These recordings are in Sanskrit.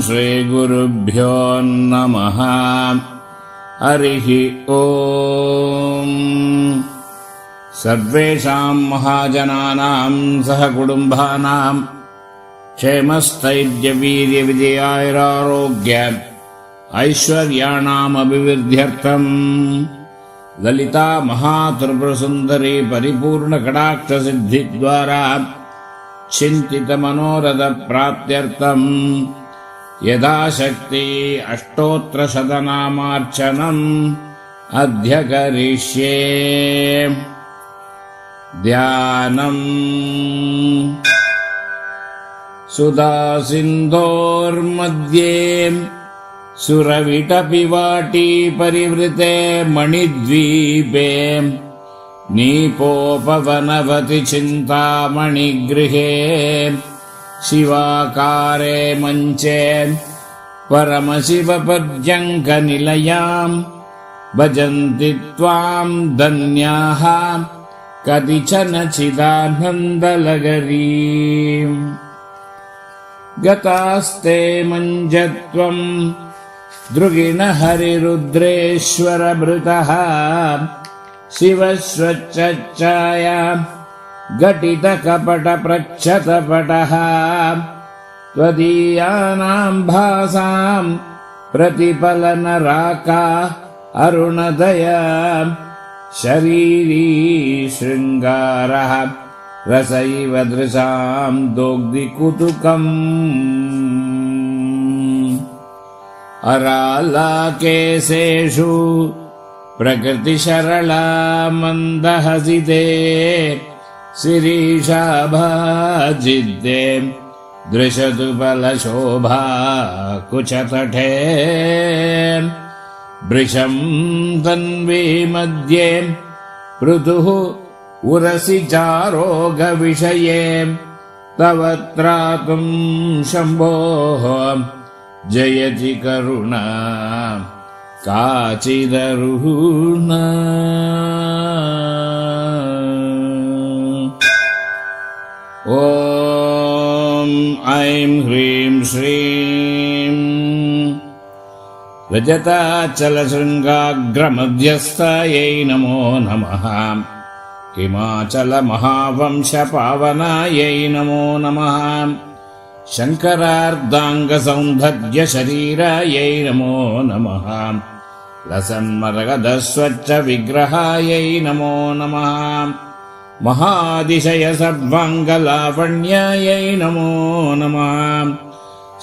श्रीगुरुभ्यो नमः। हरिः ओम्। सर्वेषां महाजनानां सहकुटुम्बानां क्षेमस्थैर्यवीर्यविजयायुरारोग्य ऐश्वर्याणामभिवृद्ध्यर्थं ललिता महात्रिपुरसुन्दरी परिपूर्णकटाक्षसिद्धिद्वारा चिन्तितमनोरथप्राप्त्यर्थं यथाशक्ति अष्टोत्तरशतनामार्चनम् अद्य करिष्ये। ध्यानम्। सुधासिन्धोर्मध्ये सुरविटपिवाटी परिवृते मणिद्वीपे नीपोपवनवति चिन्तामणिगृहे शिवाकारे मञ्चे परमशिवपर्यङ्कनिलयां भजन्ति त्वां धन्याः कतिचन चिदानन्दलहरीम्। गतास्ते मञ्जत्वं दृगिणहरिरुद्रेश्वरभृतः शिवस्वच्छाया घटितकपटप्रच्छतपटः त्वदीयानां भासां प्रतिफलनराका अरुणदया शरीरी शृङ्गारः रसैव दृशां दोग्धिकुतुकम्। अरालाकेशेषु प्रकृतिशरला मन्दहसिते शिरीषाभाजिद्ये दृशतु बलशोभा कुचतटे वृषं तन्वी मध्ये पृथुः उरसि चारोगविषये तव त्रातुं शम्भोः जयति करुणा काचिदरुणा। ॐ ऐं ह्रीं श्रीं रजताचलशृङ्गाग्रमध्यस्थायै नमो नमः। हिमाचलमहावंशपावनायै नमो नमः। शङ्करार्धाङ्गसौन्दर्यशरीरायै नमो नमः। लसन्मरगधस्वच्छविग्रहायै नमो नमः। महातिशयसर्वाङ्गलावण्यायै नमो नमः।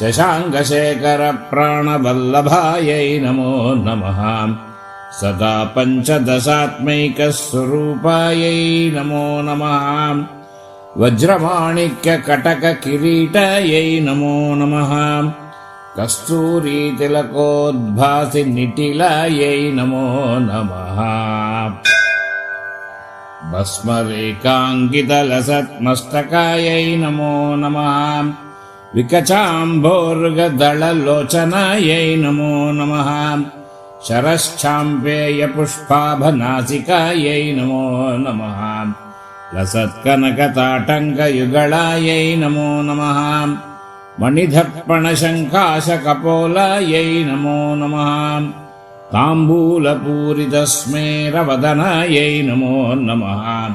शशाङ्कशेखरप्राणवल्लभायै नमो नमः। सदा पञ्चदशात्मैकस्वरूपायै नमो नमः। वज्रमाणिक्यकटककिरीटायै नमो नमः। कस्तूरीतिलकोद्भासिनिटिलायै नमो नमः। भस्मरेखाङ्कितलसत्मस्तकायै नमो नमः। विकचाम्भोर्गदललोचनायै नमो नमः। शरश्चाम्पेयपुष्पाभनासिकायै नमो नमः। लसत्कनकताटङ्कयुगलायै नमो नमः। मणिदर्पणशङ्काशकपोलायै नमो नमः। ताम्बूलपूरितस्मेरवदनायै नमो नमः।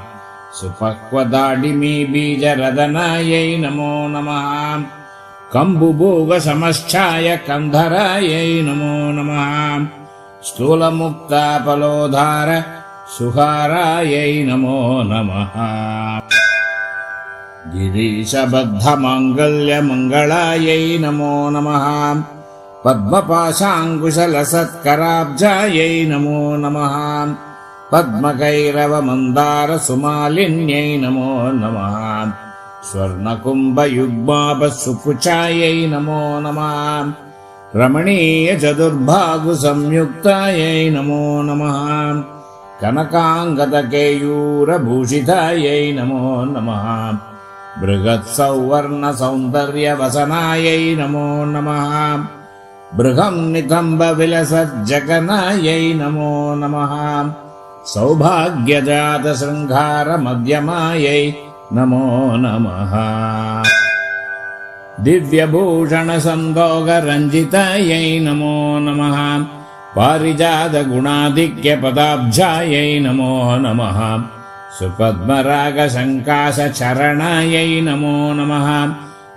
सुपक्वदाडिमीबीजरदनायै नमो नमः। कम्बुभोगसमश्चायकन्धरायै नमो नमः। स्थूलमुक्ताफलोधार सुहारायै नमो नमः। गिरीशबद्धमाङ्गल्यमङ्गलायै नमो नमः। पद्मपाशाङ्कुशलसत्कराब्जायै नमो नमः। पद्मकैरवमन्दारसुमालिन्यै नमो नमः। स्वर्णकुम्भयुग्माभसुकुचायै नमो नमः। रमणीयचतुर्बाहुसंयुक्तायै नमो नमः। कनकाङ्गदकेयूरभूषितायै नमो नमः। बृहत्सौवर्णसौन्दर्यवसनायै नमो नमः। बृहन्नितम्बविलसज्जगनायै नमो नमः। सौभाग्यजातशृङ्गारमध्यमायै नमो नमः। दिव्यभूषणसन्दोगरञ्जितायै नमो नमः पारिजातगुणाधिक्यपदाब्जायै नमो नमः सुपद्मरागसङ्काशचरणायै नमो नमः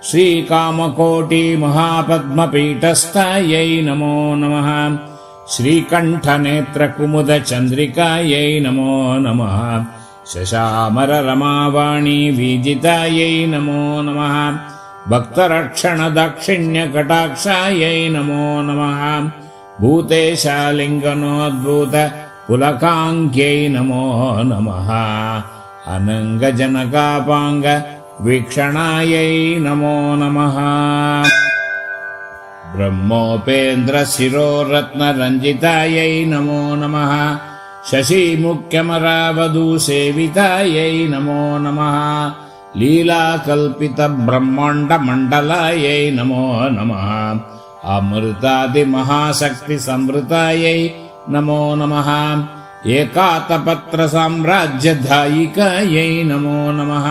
श्रीकामकोटिमहापद्मपीठस्थायै नमो नमः श्रीकण्ठनेत्रकुमुदचन्द्रिकायै नमो नमः शशामररमावाणी वीजितायै नमो नमः भक्तरक्षणदाक्षिण्यकटाक्षायै नमो नमः भूतेशालिङ्गनोद्भूतपुलकाङ्क्यै नमो नमः अनङ्गजनकापाङ्गवीक्षणायै नमो नमः ब्रह्मोपेन्द्रशिरोरत्नरञ्जितायै नमो नमः शशिमुख्यमरावधूसेवितायै नमो नमः लीलाकल्पितब्रह्माण्डमण्डलायै नमो नमः अमृतादिमहाशक्तिसंवृतायै नमो नमः एकातपत्रसाम्राज्यधायिकायै नमो नमः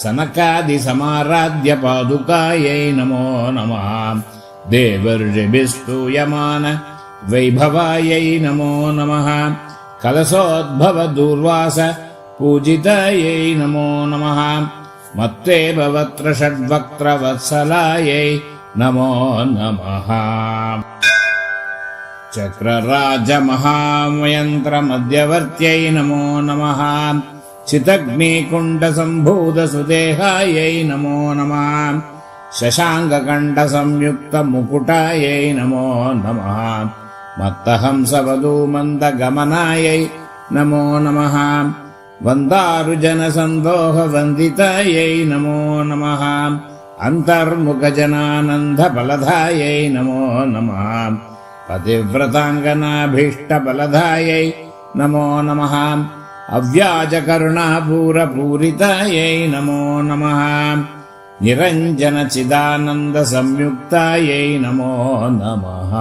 सनकादिसमाराध्यपादुकायै नमो नमः देवर्षिभिस्तूयमान वैभवायै नमो नमः कलशोद्भवदूर्वास पूजितायै नमो नमः मत्तेव वक्त्र षड्वक्त्रवत्सलायै नमो नमः चक्रराजमहामयन्त्रमध्यवर्त्यै नमो नमः चितग्निकुण्डसम्भूतसुदेहायै नमो नमः शशाङ्ककण्ठसंयुक्तमुकुटायै नमो नमः मत्तहंसवधूमन्दगमनायै नमो नमः वन्दारुजनसन्दोहवन्दितायै नमो नमः अन्तर्मुखजनानन्दफलदायै नमो नमः पतिव्रताङ्गनाभीष्टफलदायै नमो नमः अव्याजकरुणापूरपूरितायै नमो नमः निरञ्जनचिदानन्दसंयुक्तायै नमो नमः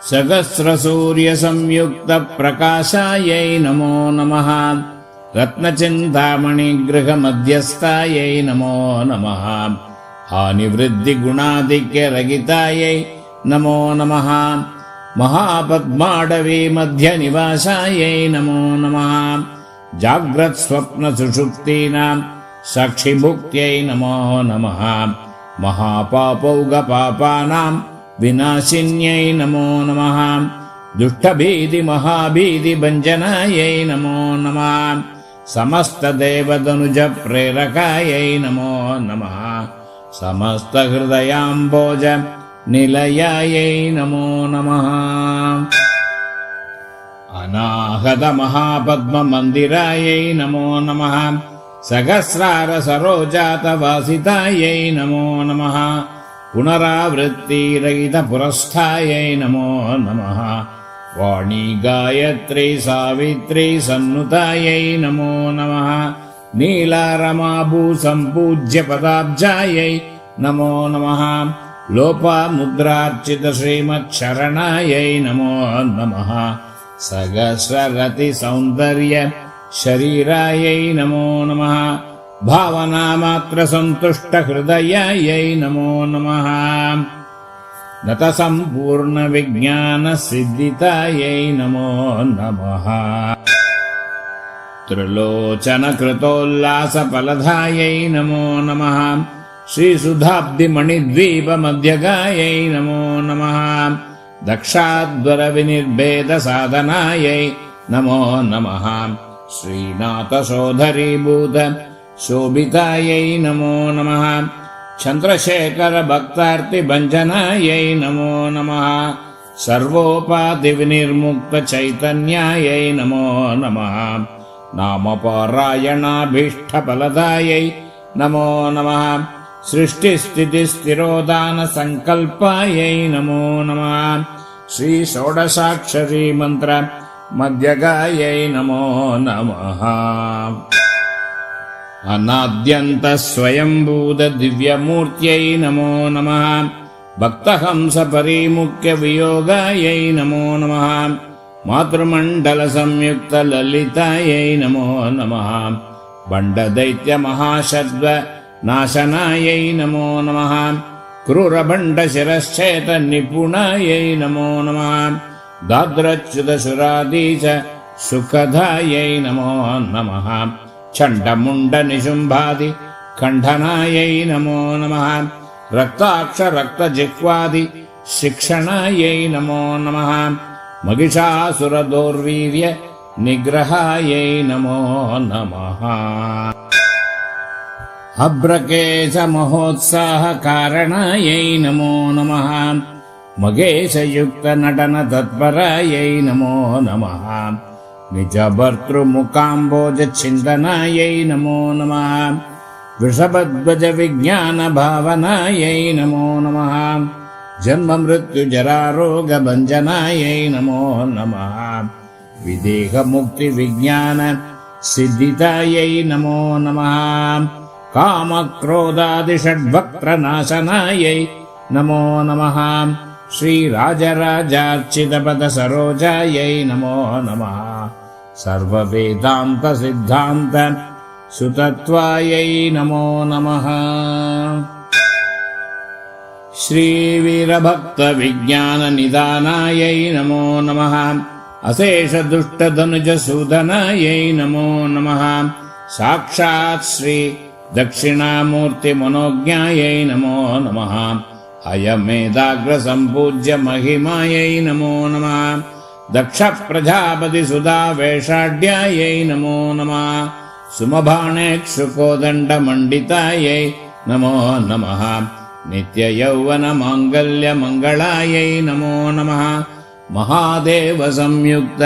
सहस्रसूर्यसंयुक्तप्रकाशायै नमो नमः रत्नचिन्तामणिगृहमध्यस्थायै नमो नमः हानिवृद्धिगुणाधिक्यरहितायै नमो नमः महापद्माडवीमध्यनिवासायै नमो नमः जाग्रत्स्वप्नसुषुप्तीनां साक्षिभुक्त्यै नमो नमः महापापौघपापानां विनाशिन्यै नमो नमः दुष्टभीतिमहाभीतिभञ्जनायै नमो नमः समस्तदेवतनुजप्रेरकायै नमो नमः समस्तहृदयाम्भोज निलयायै नमो नमः अनाहतमहापद्ममन्दिरायै नमो नमः सहस्रारसरोजातवासितायै नमो नमः पुनरावृत्तिरहितपुरस्थायै नमो नमः वाणी गायत्री सावित्री सन्नुतायै नमो नमः नीलारमाभूसम्पूज्यपदाब्जायै नमो नमः लोपामुद्रार्चितश्रीमच्छरणायै नमो नमः सहस्ररतिसौन्दर्य शरीरायै नमो नमः भावनामात्रसन्तुष्टहृदयायै नमो नमः नतसम्पूर्णविज्ञानसिद्धितायै नमो नमः त्रिलोचनकृतोल्लासफलदायै नमो नमः श्रीसुधाब्धिमणिद्वीपमध्यगायै नमो नमः दक्षाध्वरविनिर्भेदसाधनायै नमो नमः श्रीनाथसोधरीभूत शोभितायै नमो नमः चन्द्रशेखरभक्तार्तिभञ्जनायै नमो नमः सर्वोपाधिविनिर्मुक्तचैतन्यायै नमो नमः नामपारायणाभीष्टफलदायै नमो नमः सृष्टिस्थितिस्थिरोदानसङ्कल्पायै नमो नमः श्रीषोडशाक्षरी मन्त्र मध्यगायै नमो नमः अनाद्यन्तस्वयम्भूतदिव्यमूर्त्यै नमो नमः भक्तहंसपरिमुख्यवियोगायै नमो नमः मातृमण्डलसंयुक्तललितायै नमो नमः बण्डदैत्यमहाशद्व नाशनायै नमो नमः क्रूरभण्डशिरश्चेतनिपुणायै नमो नमः दाद्रच्युतशुरादीच सुखदायै नमो नमः चण्डमुण्डनिशुम्भादि खण्डनायै नमो नमः रक्ताक्षरक्तजिह्वादि शिक्षणायै नमो नमः महिषासुरदौर्वीर्य निग्रहायै नमो नमः अभ्रकेश महोत्साहकारणायै नमो नमः मगेशयुक्तनटनतत्परायै नमो नमः निजभर्तृमुकाम्बोजच्छिन्दनायै नमो नमः वृषभध्वजविज्ञानभावनायै नमो नमः जन्ममृत्युजरारोगभञ्जनायै नमो नमः विदेहमुक्तिविज्ञानसिद्धितायै नमो नमः कामक्रोधादिषड्वक्त्रनाशनायै नमो नमः श्रीराजराजार्चितपदसरोजायै नमो नमः सर्ववेदान्तसिद्धान्त सुतत्वायै नमो नमः श्रीवीरभक्तविज्ञाननिदानायै नमो नमः अशेषदुष्टधनुजसूदनायै नमो नमः साक्षात् श्री दक्षिणामूर्तिमनोज्ञायै नमो नमः अयमेदाग्रसम्पूज्य महिमायै नमो नमः दक्षप्रजापतिसुधावेषाढ्यायै नमो नमः सुमभाणेक्षुकोदण्डमण्डितायै नमो नमः नित्ययौवनमाङ्गल्यमङ्गलायै नमो नमः महादेवसंयुक्त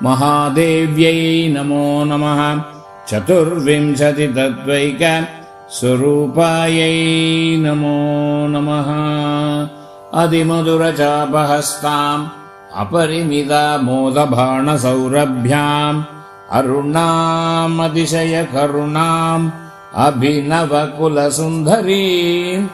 महादेव्यै नमो नमः चतुर्विंशतितत्त्वैक स्वरूपायै नमो नमः अधिमधुरचापहस्ताम् अपरिमितामोदबाणसौरभ्याम् अरुणामतिशयकरुणाम् अभिनवकुलसुन्दरीम्